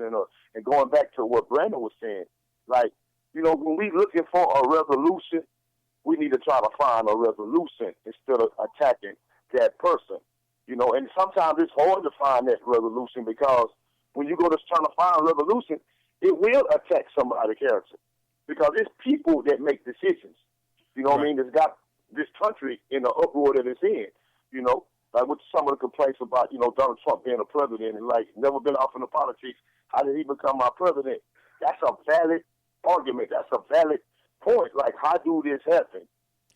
president, and going back to what Brandon was saying, like, when we looking for a resolution, we need to try to find a resolution instead of attacking that person. And sometimes it's hard to find that resolution because when you go to trying to find a resolution, it will attack somebody's character because it's people that make decisions. You know what I mean? That's got this country in the uproar that it's in. Like with some of the complaints about, Donald Trump being a president and like never been off in the politics. How did he become our president? That's a valid argument. That's a valid point. Like, how do this happen?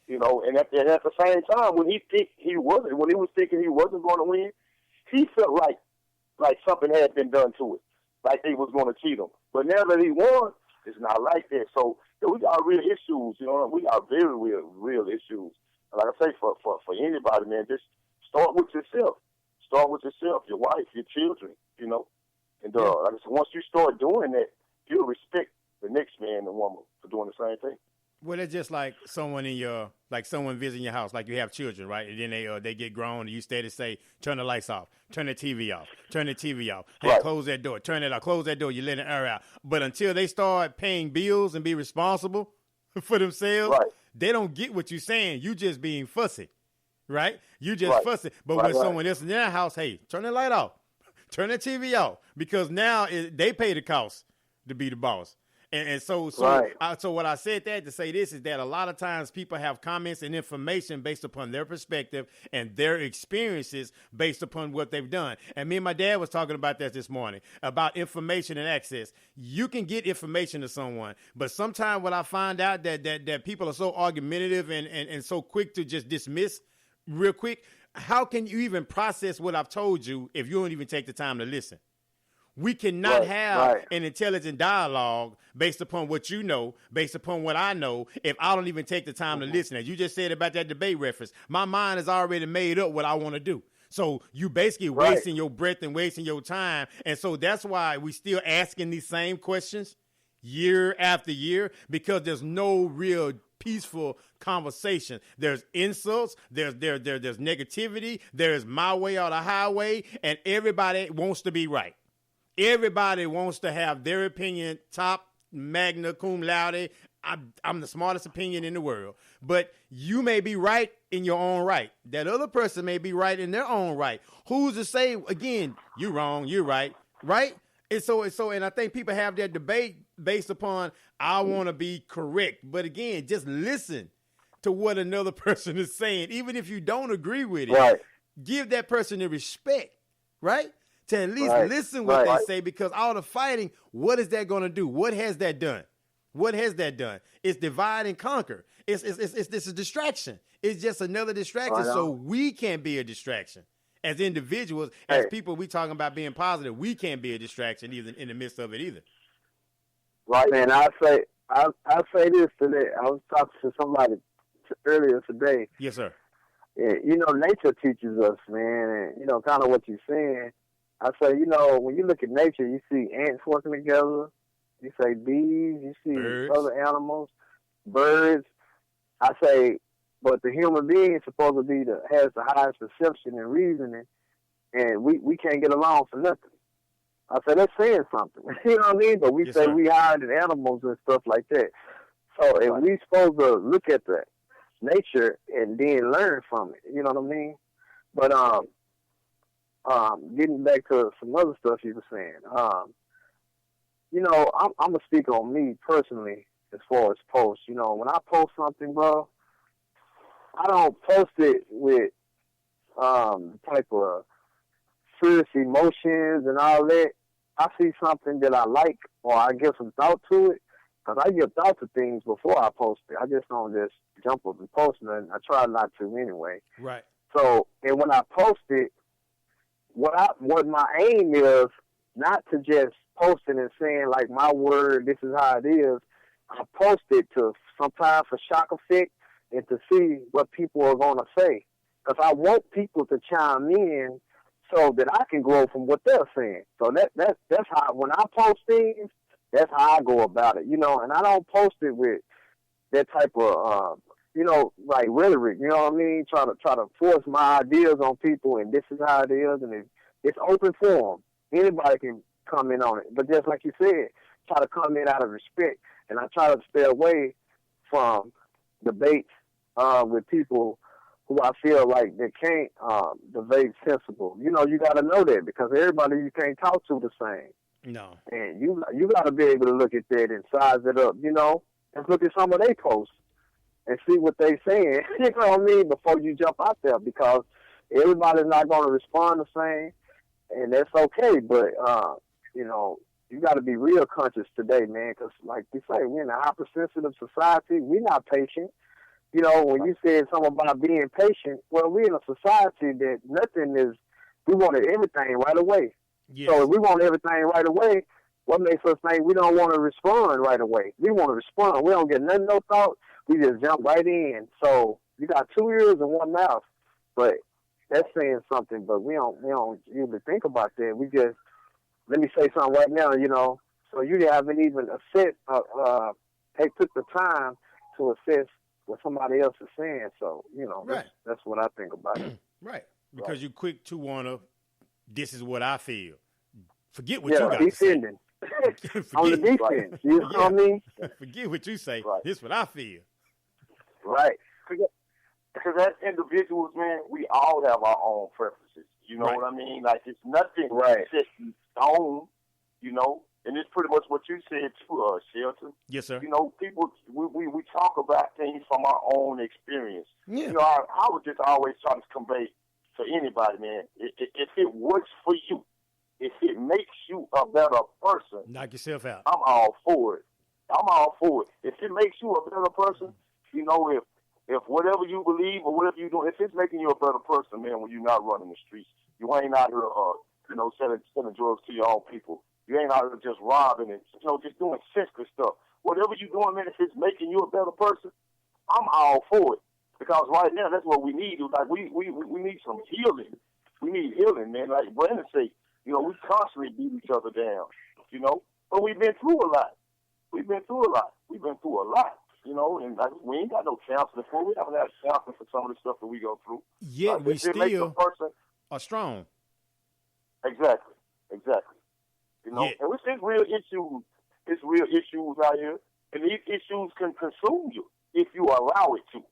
And at the same time, when he was thinking he wasn't going to win, he felt like something had been done to it, like they was going to cheat him. But now that he won, it's not like that. So we got real issues. We got very real issues. And like I say, for anybody, man, just start with yourself. Start with yourself, your wife, your children. And like I said, once you start doing that, you'll respect the next man and woman for doing the same thing. Well, it's just like someone someone visiting your house, like you have children, right? And then they get grown, and you steady say, turn the lights off, turn the TV off, turn the TV off. Hey, right. Close that door, turn it off, close that door. You let the air out. But until they start paying bills and be responsible for themselves, right, they don't get what you're saying. You just being fussy, right? You just fussy. But when someone else in their house, hey, turn the light off, turn the TV off, because now they pay the cost to be the boss. And so what I said that to say this is that a lot of times people have comments and information based upon their perspective and their experiences based upon what they've done. And me and my dad was talking about that this morning, about information and access. You can get information to someone, but sometimes what I find out that people are so argumentative and so quick to just dismiss real quick. How can you even process what I've told you if you don't even take the time to listen? We cannot have an intelligent dialogue based upon what you know, based upon what I know, if I don't even take the time to listen. As you just said about that debate reference, my mind has already made up what I want to do. So you basically wasting your breath and wasting your time. And so that's why we still asking these same questions year after year, because there's no real peaceful conversation. There's insults, there's negativity, there's my way or the highway, and everybody wants to be right. Everybody wants to have their opinion top magna cum laude. I'm the smartest opinion in the world. But you may be right in your own right. That other person may be right in their own right. Who's to say, again, you're wrong, you're right, right? And and I think people have their debate based upon, I want to be correct. But again, just listen to what another person is saying. Even if you don't agree with it, give that person the respect, right? To at least listen what they say, because all the fighting, what is that going to do? What has that done? What has that done? It's divide and conquer. It's this a distraction. It's just another distraction. So we can't be a distraction as individuals, as people. We talking about being positive. We can't be a distraction either in the midst of it either. Right, man. I say this today. I was talking to somebody earlier today. Yes, sir. Yeah, nature teaches us, man, and kind of what you're saying. I say, when you look at nature, you see ants working together, you say bees, you see birds, other animals, birds. I say, but the human being is supposed to be has the highest perception and reasoning, and we can't get along for nothing. I say, that's saying something. You know what I mean? But we say we higher than animals and stuff like that. So if we supposed to look at the nature and then learn from it, you know what I mean? But getting back to some other stuff you were saying, I'm gonna speak on me personally as far as posts. When I post something, bro, I don't post it with type of fierce emotions and all that. I see something that I like, or I give some thought to it, because I give thought to things before I post it. I just don't just jump up and post it, and I try not to anyway. Right. So, and when I post it, what my aim is, not to just post it and saying, like, my word, this is how it is. I post it to sometimes for shock effect and to see what people are going to say. Because I want people to chime in so that I can grow from what they're saying. So that's how, when I post things, that's how I go about it, and I don't post it with that type of, like rhetoric, you know what I mean? Try to force my ideas on people, and this is how it is, and it's open forum. Anybody can comment on it. But just like you said, try to comment out of respect. And I try to stay away from debates with people who I feel like they can't debate sensible. You know, you got to know that because everybody you can't talk to the same. No. And you got to be able to look at that and size it up, you know. Let's look at some of their posts and see what they saying, you know what I mean, before you jump out there because everybody's not going to respond the same, and that's okay. But, you know, you got to be real conscious today, man, because like you say, we're in a hypersensitive society. We're not patient. You know, when you said something about being patient, well, we're in a society that nothing is, we wanted everything right away. Yes. So if we want everything right away, what makes us think we don't want to respond right away? We want to respond. We don't get nothing, no thought. We just jump right in. So you got 2 ears and 1 mouth, but that's saying something. But we don't usually think about that. We just, let me say something right now, you know. So you haven't even took the time to assess what somebody else is saying. So, you know, right. That's what I think about it. Right. Because you're quick to want to, this is what I feel. Forget what you got to say. On the defense. You know what I mean? Forget what you say. Right. This is what I feel. Right. Because as individuals, man, we all have our own preferences. You know what I mean? Like, it's nothing set in stone, you know? And it's pretty much what you said too, Shelton. Yes, sir. You know, people, we talk about things from our own experience. Yeah. You know, I would just always try to convey to anybody, man, if it works for you, if it makes you a better person, knock yourself out. I'm all for it. If it makes you a better person, you know, if whatever you believe or whatever you do, if it's making you a better person, man, when you're not running the streets, you ain't out here, you know, selling drugs to your own people. You ain't out here just robbing and, you know, just doing senseless stuff. Whatever you're doing, man, if it's making you a better person, I'm all for it. Because right now, that's what we need. Like, we need some healing. We need healing, man. Like Brandon said, you know, we constantly beat each other down, you know. But we've been through a lot. You know, and like, we ain't got no counseling for. We haven't had counseling for some of the stuff that we go through. Yet we still are strong. Exactly. You know, and it's real issues. It's real issues out here, and these issues can consume you if you allow it to.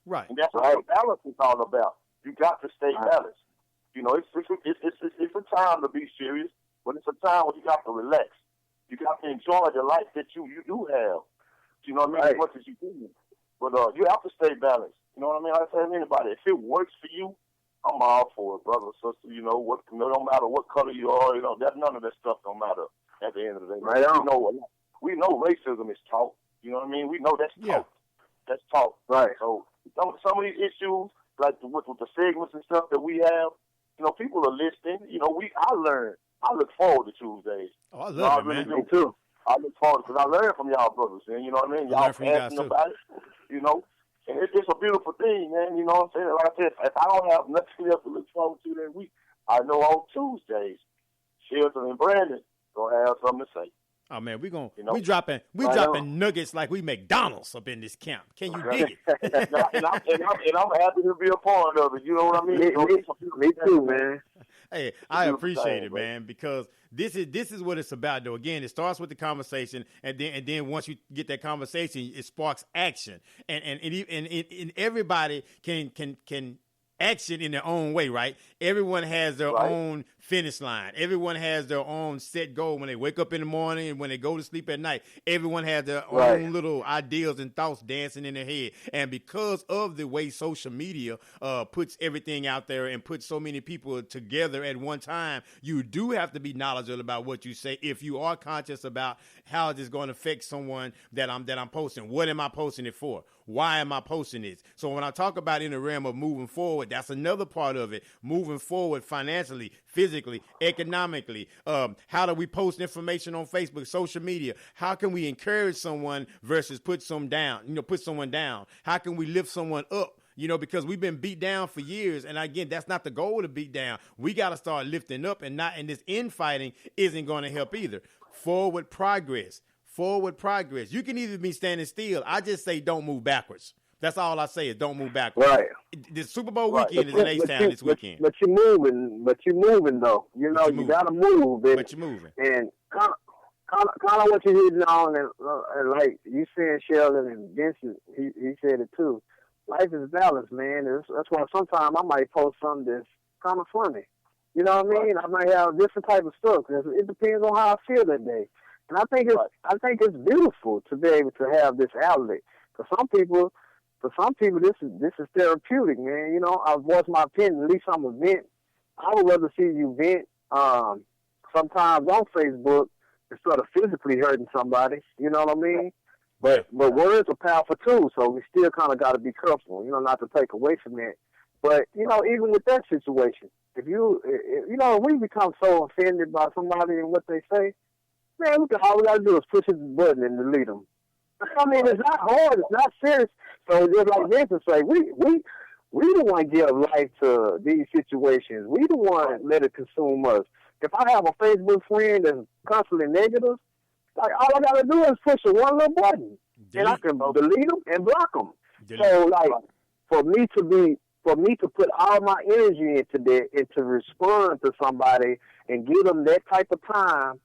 Right. And that's what balance is all about. You got to stay balanced. You know, it's a time to be serious, but it's a time when you got to relax. You got to enjoy the life that you do have. You know what I mean? As much as you can. But you have to stay balanced. You know what I mean? I tell anybody, if it works for you, I'm all for it, brother, sister. You know, no matter what color you are, you know, none of that stuff don't matter at the end of the day. Right on. We know racism is taught. You know what I mean? We know that's taught. That's taught. Right. So some of these issues, like with the segments and stuff that we have, you know, people are listening. You know, I learn. I look forward to Tuesdays. Oh, I love it, man. Me too. I look forward because I learn from y'all brothers, and you know what I mean? Y'all asking about it, you know. And it's a beautiful thing, man. You know what I'm saying? Like I said, if I don't have nothing else to look forward to that week, I know on Tuesdays, Shelton and Brandon gonna have something to say. Oh man, we dropping nuggets like we McDonald's up in this camp. Can you dig it? and I'm happy to be a part of it. You know what I mean? Me too, man. Hey, I appreciate it, man, because this is what it's about, though. Again, it starts with the conversation, and then once you get that conversation, it sparks action, and everybody can action in their own way, right? Everyone has their own finish line. Everyone has their own set goal when they wake up in the morning and when they go to sleep at night. Everyone has their own little ideas and thoughts dancing in their head. And because of the way social media puts everything out there and puts so many people together at one time, you do have to be knowledgeable about what you say if you are conscious about how it is going to affect someone that I'm posting. What am I posting it for? Why am I posting this? So when I talk about in the realm of moving forward, that's another part of it. Moving forward financially, physically, economically. How do we post information on Facebook, social media? How can we encourage someone versus put someone down? How can we lift someone up? You know, because we've been beat down for years. And again, that's not the goal to beat down. We got to start lifting up, and this infighting isn't going to help either. Forward progress. You can either be standing still. I just say don't move backwards. That's all I say is don't move backwards. Right. The Super Bowl weekend is in H-Town this weekend. But you're moving though. You know, you got to move. But you're moving. And kind of what you're hitting on, and like you said, Shelton and Vincent, he said it too. Life is balance, man. That's why sometimes I might post something that's kind of funny. You know what I mean? I might have different type of stuff. It depends on how I feel that day. And I think it's beautiful to be able to have this outlet. For some people, this is therapeutic, man. You know, I've voiced my opinion. At least I'm a vent. I would rather see you vent sometimes on Facebook instead of physically hurting somebody. You know what I mean? But words are powerful too, so we still kind of got to be careful, you know, not to take away from that. But you know, even with that situation, if we become so offended by somebody and what they say, man, all we got to do is push this button and delete them. I mean, it's not hard, it's not serious. So just like Vincent say, we the one give life to these situations. We the one let it consume us. If I have a Facebook friend that's constantly negative, like all I gotta do is push one little button, and I can delete them and block them. So like for me to put all my energy into that and to respond to somebody and give them that type of time,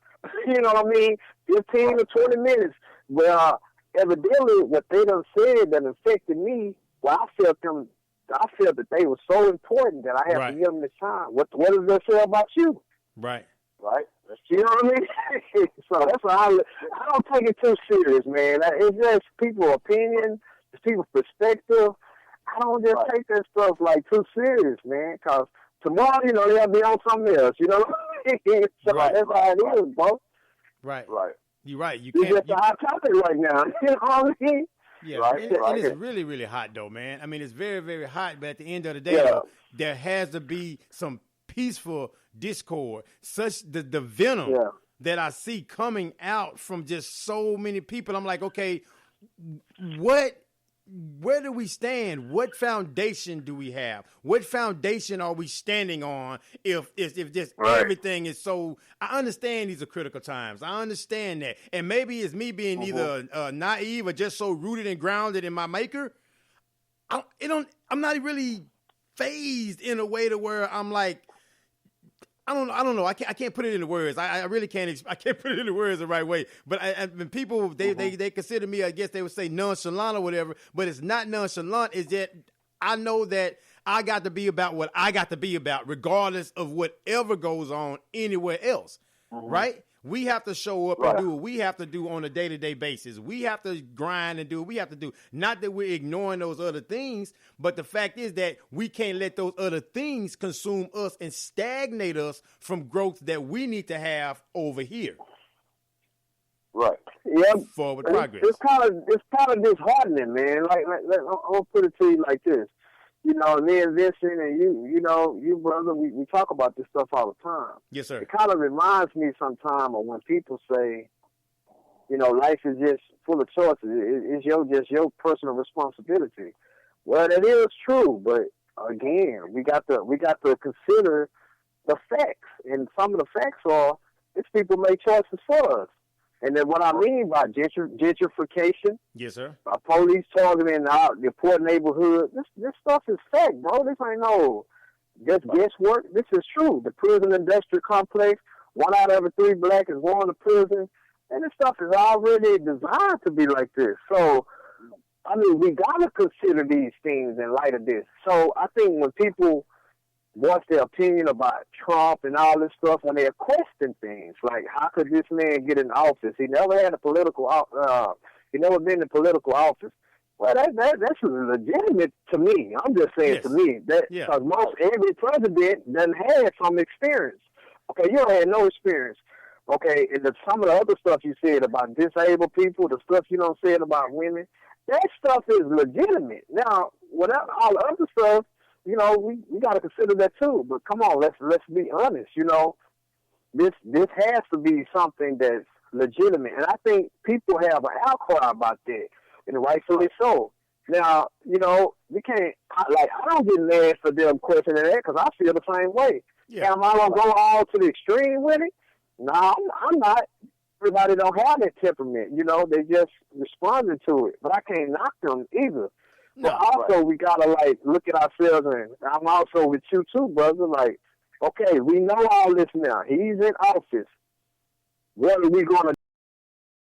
you know what I mean, 15 to 20 minutes, well, evidently what they done said that affected me, well, I felt that they were so important that I had to give them the time. What does that say about you? Right. You know what I mean? So that's why I don't take it too serious, man. It's just people's opinion, it's people's perspective. I don't just take that stuff like too serious, man, because tomorrow, you know, they'll be on something else, you know? So that's how it is, bro. Right. You're right. It's just a hot topic right now. You know what I mean? Yeah, and it's really, really hot, though, man. I mean, it's very, very hot, but at the end of the day, though, there has to be some peaceful discord, such the venom that I see coming out from just so many people. I'm like, okay, where do we stand? What foundation do we have? What foundation are we standing on if just everything is so... I understand these are critical times. I understand that. And maybe it's me being either naive or just so rooted and grounded in my maker. I'm not really phased in a way to where I'm like, I don't know. I can't put it into words. I really can't. I can't put it into words the right way. But when people they consider me, I guess they would say nonchalant or whatever. But it's not nonchalant. It's that I know that I got to be about what I got to be about, regardless of whatever goes on anywhere else. Right? We have to show up and do what we have to do on a day-to-day basis. We have to grind and do what we have to do. Not that we're ignoring those other things, but the fact is that we can't let those other things consume us and stagnate us from growth that we need to have over here. Right. Yeah. Forward progress. It's kind of disheartening, man. Like I'll put it to you like this. You know, me and Vincent and you brother, we talk about this stuff all the time. Yes, sir. It kind of reminds me sometimes of when people say, you know, life is just full of choices. It's just your personal responsibility. Well, that is true, but again, we got to consider the facts, and some of the facts are these people make choices for us. And then what I mean by gentrification, yes, sir, by police targeting the poor neighborhood, this stuff is fact, bro. This ain't no just guesswork. This is true. The prison industrial complex, 1 out of every 3 black is going to prison, and this stuff is already designed to be like this. So, I mean, we gotta consider these things in light of this. So, I think when people voice their opinion about Trump and all this stuff, when they question things like, how could this man get in office? He never had he never been in political office. Well, that's legitimate to me. I'm just saying to me that because most every president doesn't have some experience. Okay, you don't have no experience. Okay, and some of the other stuff you said about disabled people, the stuff you don't say about women, that stuff is legitimate. Now, without all the other stuff, you know, we got to consider that too. But come on, let's be honest. You know, this has to be something that's legitimate, and I think people have an outcry about that, and rightfully so. Now, you know, we can't I don't get mad for them questioning that because I feel the same way. Yeah. Am I gonna go all to the extreme with it? No, I'm not. Everybody don't have that temperament. You know, they just responding to it, but I can't knock them either. But also, we got to, like, look at ourselves, and I'm also with you, too, brother. Like, okay, we know all this now. He's in office. What are we going to